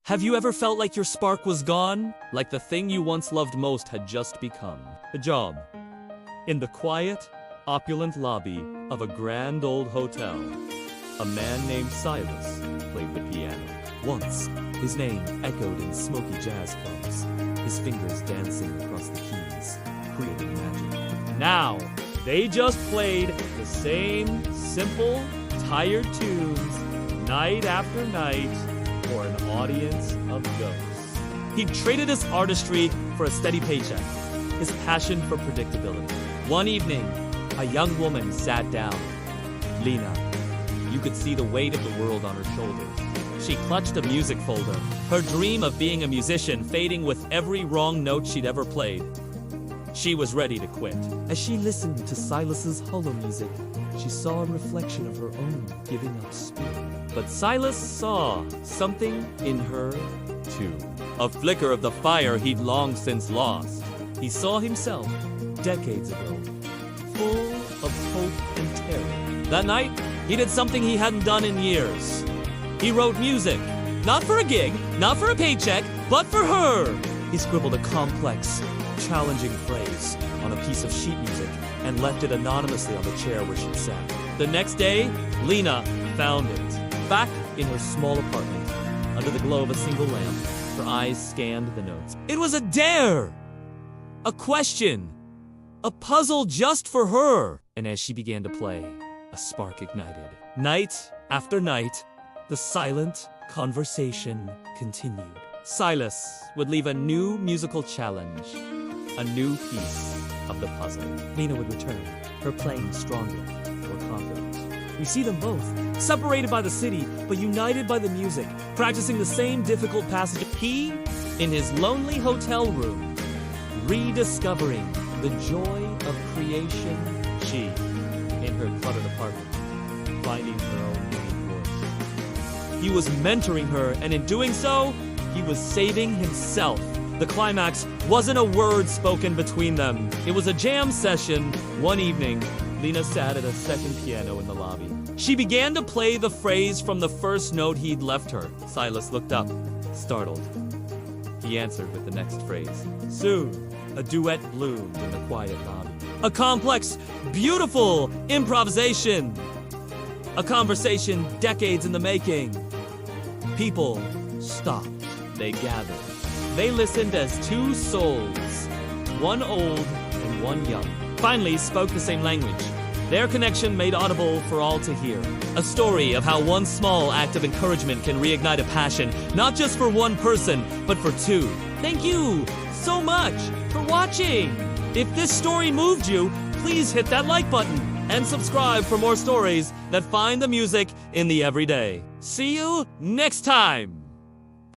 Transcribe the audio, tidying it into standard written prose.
Have you ever felt like your spark was gone? Like the thing you once loved most had just become a job? In the quiet, opulent lobby of a grand old hotel, a man named Silas played the piano. Once, his name echoed in smoky jazz clubs, his fingers dancing across the keys, creating magic. Now, they just played the same simple, tired tunes night after night for an audience of ghosts. He traded his artistry for a steady paycheck, his passion for predictability. One evening, a young woman sat down. Lena. You could see the weight of the world on her shoulders. She clutched a music folder, her dream of being a musician fading with every wrong note she'd ever played. She was ready to quit. As she listened to Silas's hollow music, she saw a reflection of her own giving up spirit. But Silas saw something in her, too. A flicker of the fire he'd long since lost. He saw himself, decades ago, full of hope and terror. That night, he did something he hadn't done in years. He wrote music. Not for a gig, not for a paycheck, but for her. He scribbled a complex, challenging phrase on a piece of sheet music and left it anonymously on the chair where she sat. The next day, Lena found it. Back in her small apartment, under the glow of a single lamp, her eyes scanned the notes. It was a dare! A question! A puzzle just for her! And as she began to play, a spark ignited. Night after night, the silent conversation continued. Silas would leave a new musical challenge, a new piece of the puzzle. Lena would return, her playing stronger, more confident. We see them both, separated by the city, but united by the music, practicing the same difficult passage. He, in his lonely hotel room, rediscovering the joy of creation. She, in her cluttered apartment, finding her own unique voice. He was mentoring her, and in doing so, he was saving himself. The climax wasn't a word spoken between them. It was a jam session. One evening, Lena sat at a second piano in the lobby. She began to play the phrase from the first note he'd left her. Silas looked up, startled. He answered with the next phrase. Soon, a duet bloomed in the quiet lobby. A complex, beautiful improvisation. A conversation decades in the making. People stopped. They gathered. They listened as two souls, one old and one young, finally spoke the same language. Their connection made audible for all to hear. A story of how one small act of encouragement can reignite a passion, not just for one person, but for two. Thank you so much for watching. If this story moved you, please hit that like button and subscribe for more stories that find the music in the everyday. See you next time.